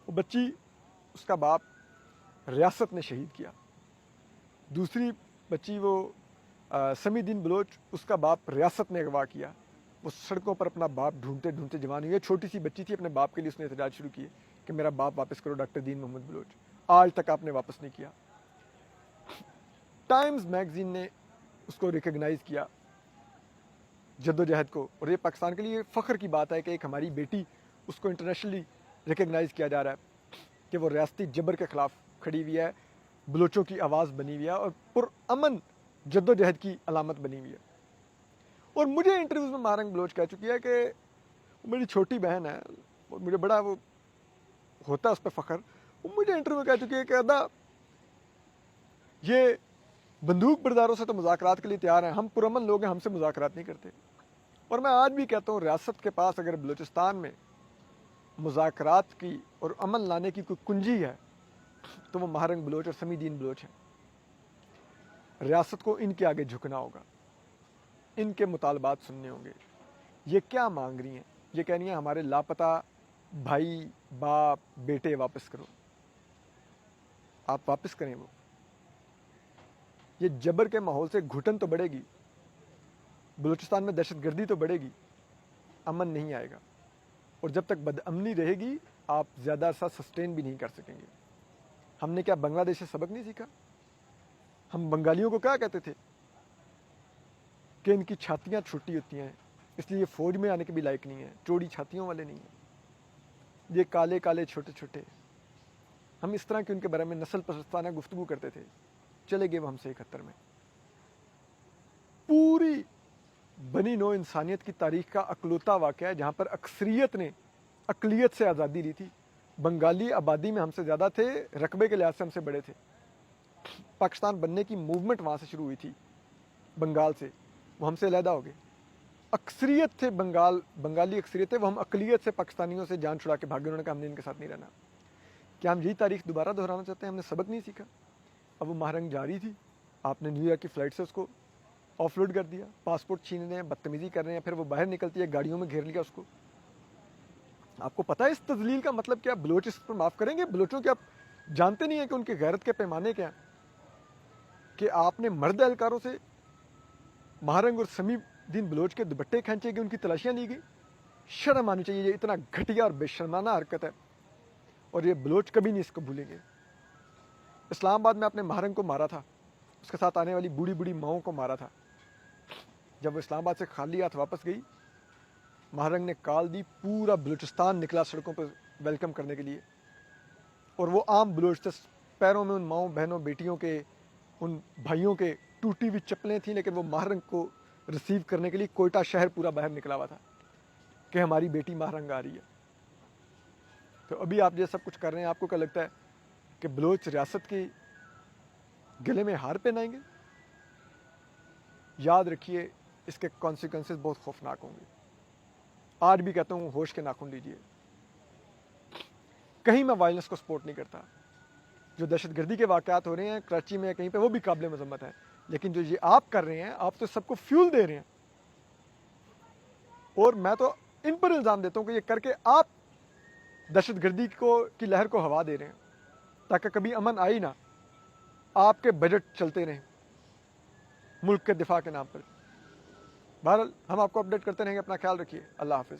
وہ بچی اس کا باپ ریاست نے شہید کیا، دوسری بچی وہ سمی الدین بلوچ، اس کا باپ ریاست نے اغوا کیا. وہ سڑکوں پر اپنا باپ ڈھونڈتے ڈھونڈتے جوان ہوئی. چھوٹی سی بچی تھی، اپنے باپ کے لیے اس نے احتجاج شروع کیے کہ میرا باپ واپس کرو، ڈاکٹر دین محمد بلوچ. آج تک آپ نے واپس نہیں کیا. ٹائمز میگزین نے اس کو ریکگنائز کیا جدوجہد کو، اور یہ پاکستان کے لیے فخر کی بات ہے کہ ایک ہماری بیٹی اس کو انٹرنیشنلی ریکگنائز کیا جا رہا ہے کہ وہ ریاستی جبر کے خلاف کھڑی ہوئی ہے، بلوچوں کی آواز بنی ہوئی ہے اور پرامن جدوجہد کی علامت بنی ہوئی ہے. اور مجھے انٹرویوز میں مہارنگ بلوچ کہہ چکی ہے کہ میری چھوٹی بہن ہے اور مجھے بڑا وہ ہوتا ہے اس پہ فخر. وہ مجھے انٹرویو میں کہہ چکی ہے کہ ادا یہ بندوق برداروں سے تو مذاکرات کے لیے تیار ہیں، ہم پرامن لوگ ہیں، ہم سے مذاکرات نہیں کرتے. اور میں آج بھی کہتا ہوں ریاست کے پاس اگر بلوچستان میں مذاکرات کی اور امن لانے کی کوئی کنجی ہے تو وہ مہارنگ بلوچ اور سمی الدین بلوچ ہیں. ریاست کو ان کے آگے جھکنا ہوگا، ان کے مطالبات سننے ہوں گے. یہ کیا مانگ رہی ہیں؟ یہ کہہ رہی ہیں ہمارے لاپتہ بھائی، باپ، بیٹے واپس کرو. آپ واپس کریں وہ. یہ جبر کے ماحول سے گھٹن تو بڑھے گی، بلوچستان میں دہشت گردی تو بڑھے گی، امن نہیں آئے گا. اور جب تک بدامنی رہے گی آپ زیادہ عرصہ سسٹین بھی نہیں کر سکیں گے. ہم نے کیا بنگلہ دیش سے سبق نہیں سیکھا؟ ہم بنگالیوں کو کیا کہتے تھے کہ ان کی چھاتیاں چھوٹی ہوتی ہیں اس لیے یہ فوج میں آنے کے بھی لائق نہیں ہیں، چوڑی چھاتیوں والے نہیں ہیں، یہ کالے کالے چھوٹے چھوٹے. ہم اس طرح کی ان کے بارے میں نسل پرستانہ گفتگو کرتے تھے. چلے گئے وہ ہم سے 71 میں. پوری بنی نوع انسانیت کی تاریخ کا اکلوتا واقعہ ہے جہاں پر اکثریت نے اقلیت سے آزادی لی تھی. بنگالی آبادی میں ہم سے زیادہ تھے، رقبے کے لحاظ سے ہم سے بڑے تھے. پاکستان بننے کی موومنٹ وہاں سے شروع ہوئی تھی، بنگال سے. وہ ہم سے علیحدہ ہو گئے. اکثریت تھے بنگالی اکثریت تھے، وہ ہم اقلیت سے پاکستانیوں سے جان چھڑا کے بھاگے. انہوں نے کہا ہم نے ان کے ساتھ نہیں رہنا. کیا ہم یہی تاریخ دوبارہ دہرانا چاہتے ہیں؟ ہم نے سبق نہیں سیکھا؟ اب وہ مہرنگ جاری تھی، آپ نے نیو یارک کی فلائٹ سے اس کو آف لوڈ کر دیا، پاسپورٹ چھین رہے ہیں، بدتمیزی کر رہے ہیں، پھر وہ باہر نکلتی ہے، گاڑیوں میں گھیر لیا اس کو. آپ کو پتہ ہے اس تذلیل کا مطلب کیا؟ بلوچ اس پر معاف کریں گے؟ بلوچوں کے آپ جانتے نہیں ہیں کہ ان کے غیرت کے پیمانے کیا ہیں؟ کہ آپ نے مرد اہلکاروں سے مہارنگ اور سمی الدین بلوچ کے دوپٹے کھینچے گئے، ان کی تلاشیاں لی گئی. شرم آنی چاہیے. یہ اتنا گھٹیا اور بے شرمانہ حرکت ہے اور یہ بلوچ کبھی نہیں اس کو بھولیں گے. اسلام آباد میں آپ نے مہارنگ کو مارا تھا، اس کے ساتھ آنے والی بوڑھی بوڑھی ماؤں کو مارا تھا. جب وہ اسلام آباد سے خالی ہاتھ واپس گئی، مہارنگ نے کال دی، پورا بلوچستان نکلا سڑکوں پر ویلکم کرنے کے لیے. اور وہ عام بلوچ تھے، پیروں میں ان ماؤں بہنوں بیٹیوں کے، ان بھائیوں کے ٹوٹی ہوئی چپلیں تھیں، لیکن وہ مہارنگ کو ریسیو کرنے کے لیے کوئٹہ شہر پورا باہر نکلا ہوا تھا کہ ہماری بیٹی مہارنگ آ رہی ہے. تو ابھی آپ یہ سب کچھ کر رہے ہیں، آپ کو کیا لگتا ہے کہ بلوچ ریاست کی گلے میں ہار پہنائیں گے؟ یاد رکھیے اس کے کانسیکوینسز بہت خوفناک ہوں گے. آج بھی کہتا ہوں ہوش کے ناخن لیجیے. کہیں میں وائلنس کو سپورٹ نہیں کرتا. جو دہشت گردی کے واقعات ہو رہے ہیں کراچی میں کہیں پہ، وہ بھی قابل مذمت ہے، لیکن جو یہ آپ کر رہے ہیں، آپ تو سب کو فیول دے رہے ہیں. اور میں تو ان پر الزام دیتا ہوں کہ یہ کر کے آپ دہشت گردی کی لہر کو ہوا دے رہے ہیں تاکہ کبھی امن آئی نہ، آپ کے بجٹ چلتے رہیں ملک کے دفاع کے نام پر. بہرحال ہم آپ کو اپڈیٹ کرتے رہیں گے. اپنا خیال رکھیے. اللہ حافظ.